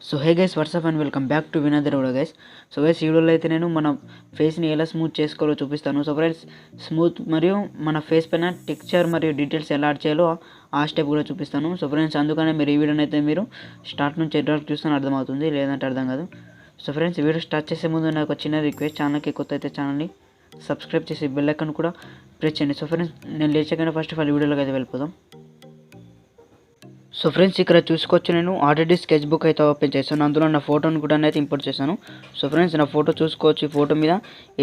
So hey guys what's up and welcome back to another video guys. So guys ఈ వీడియోలో అయితే నేను మన ఫేస్ని ఎలా స్మూత్ చేసుకోవాలో చూపిస్తాను. సో ఫ్రెండ్స్ స్మూత్ మరియు మన ఫేస్ పైన టెక్స్చర్ మరియు డీటెయిల్స్ ఎలా యాడ్ చేయాలో ఆ స్టెప్ కూడా చూపిస్తాను. సో ఫ్రెండ్స్ అందుకనే మీరు ఈ వీడియోని అయితే మీరు స్టార్ట్ నుంచి ఎండ్ వరకు చూస్తే అర్థమవుతుంది, లేదంటే అర్థం కాదు. సో ఫ్రెండ్స్ ఈ వీడియో స్టార్ట్ చేసే ముందు నాకు ఒక చిన్న రిక్వెస్ట్, ఛానల్కి కొత్త అయితే ఛానల్ని సబ్స్క్రైబ్ చేసి బెల్ ఐకాన్ కూడా ప్రెస్ చేయండి. సో ఫ్రెండ్స్ నేను లేచగానే ఫస్ట్ ఆఫ్ ఆల్ వీడియోలోకి అయితే వెళ్ళిపోదాం. సో ఫ్రెండ్స్ ఇక్కడ చూసుకోవచ్చు, నేను ఆల్రెడీ స్కెచ్ బుక్ అయితే ఓపెన్ చేశాను. అందులో నా ఫోటోని కూడా అయితే ఇంపోర్ట్ చేశాను. సో ఫ్రెండ్స్ నా ఫోటో చూసుకోవచ్చు, ఈ ఫోటో మీద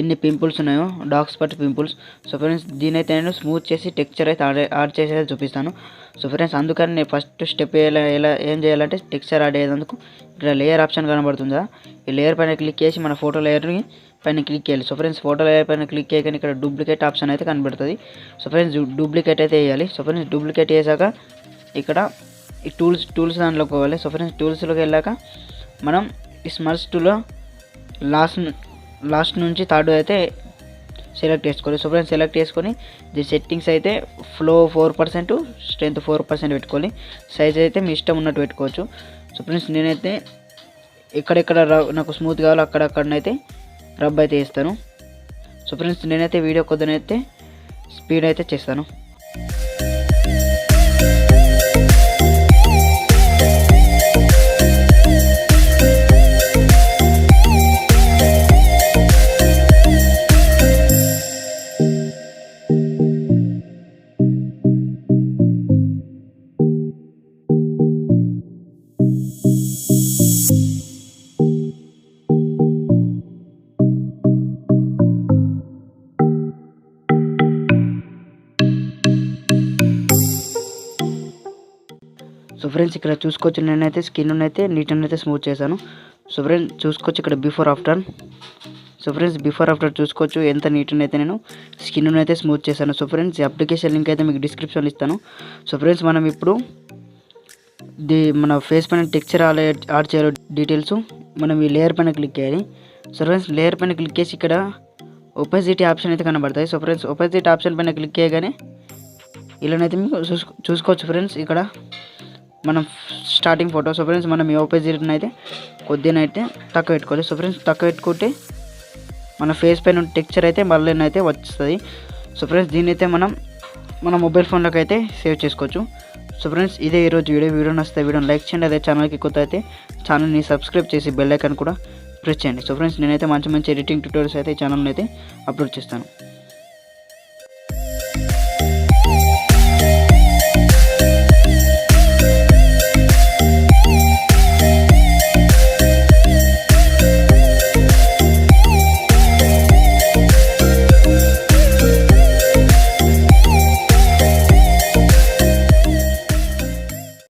ఎన్ని పింపుల్స్ ఉన్నాయో, dark spot pimples. So friends దీని అయితే నేను స్మూత్ చేసి టెక్స్చర్ అయితే యాడ్ చేసి చూపిస్తాను. సో ఫ్రెండ్స్ అందుకని నేను ఫస్ట్ స్టెప్ ఏం చేయాలంటే టెక్స్చర్ యాడ్ అయ్యేందుకు ఇక్కడ లేయర్ ఆప్షన్ కనబడుతుందా, ఈ లేయర్ పైన క్లిక్ చేసి మన ఫోటో లేయర్ని పైన క్లిక్ చేయాలి. సో ఫ్రెండ్స్ ఫోటో లేయర్ పైన క్లిక్ చేయగానే ఇక్కడ డూప్లికేట్ ఆప్షన్ అయితే కనబడుతుంది. సో ఫ్రెండ్స్ డూప్లికేట్ అయితే వేయాలి. సో ఫ్రెండ్స్ డూప్లికేట్ చేశాక ఇక్కడ ఈ టూల్స్ దాంట్లోకి పోవాలి. సో ఫ్రెండ్స్ టూల్స్లోకి వెళ్ళాక మనం ఈ స్మర్స్ టూలో లాస్ట్ నుంచి థర్డ్ అయితే సెలెక్ట్ చేసుకోవాలి. సో ఫ్రెండ్స్ సెలెక్ట్ చేసుకొని దీని సెట్టింగ్స్ అయితే ఫ్లో 4%, స్ట్రెంత్ 4% పెట్టుకోవాలి. సైజ్ అయితే మీ ఇష్టం ఉన్నట్టు పెట్టుకోవచ్చు. సో ఫ్రెండ్స్ నేనైతే ఎక్కడెక్కడ నాకు స్మూత్ కావాలో అక్కడక్కడనైతే రబ్ అయితే చేస్తాను. సో ఫ్రెండ్స్ నేనైతే వీడియో కొద్దినైతే స్పీడ్ అయితే చేస్తాను. సో ఫ్రెండ్స్ ఇక్కడ చూసుకోవచ్చు, నేనైతే స్కిన్ అయితే నీట్ని అయితే స్మూత్ చేశాను. సో ఫ్రెండ్స్ చూసుకోవచ్చు ఇక్కడ before after. So friends before after చూసుకోవచ్చు ఎంత నీట్ని అయితే నేను స్కిన్ అయితే స్మూత్ చేశాను. సో ఫ్రెండ్స్ ఈ అప్లికేషన్ లింక్ అయితే మీకు డిస్క్రిప్షన్లో ఇస్తాను. సో ఫ్రెండ్స్ మనం ఇప్పుడు మన ఫేస్ పైన టెక్స్చర్ యాడ్ చేయాలి డీటెయిల్స్. మనం ఈ లేయర్ పైన క్లిక్ చేయాలి. సో ఫ్రెండ్స్ లేయర్ పైన క్లిక్ చేసి ఇక్కడ ఒపాసిటీ ఆప్షన్ అయితే కనబడతాయి. సో ఫ్రెండ్స్ ఒపాసిటీ ఆప్షన్ పైన క్లిక్ చేయగానే ఇలానైతే మీకు చూసుకోవచ్చు ఫ్రెండ్స్ ఇక్కడ మనం స్టార్టింగ్ ఫోటో. సో ఫ్రెండ్స్ మనం ఈ ఒపాసిటీని అయితే కొద్దినైతే తక్కువ పెట్టుకోవాలి. సో ఫ్రెండ్స్ తక్కువ పెట్టుకుంటే మన ఫేస్ పైన టెక్స్చర్ అయితే మళ్ళీ అయితే వస్తుంది. సో ఫ్రెండ్స్ దీన్ని అయితే మనం మన మొబైల్ ఫోన్లోకి అయితే సేవ్ చేసుకోవచ్చు. సో ఫ్రెండ్స్ ఇదే ఈరోజు వీడియో నచ్చితే వీడియోని లైక్ చేయండి. అదే ఛానల్కి కొత్త అయితే ఛానల్ని సబ్స్క్రైబ్ చేసి బెల్ ఐకాన్ కూడా ప్రెస్ చేయండి. సో ఫ్రెండ్స్ నేనైతే మంచి ఎడిటింగ్ ట్యూటోరియల్స్ అయితే ఈ ఛానల్ని అయితే అప్లోడ్ చేస్తాను.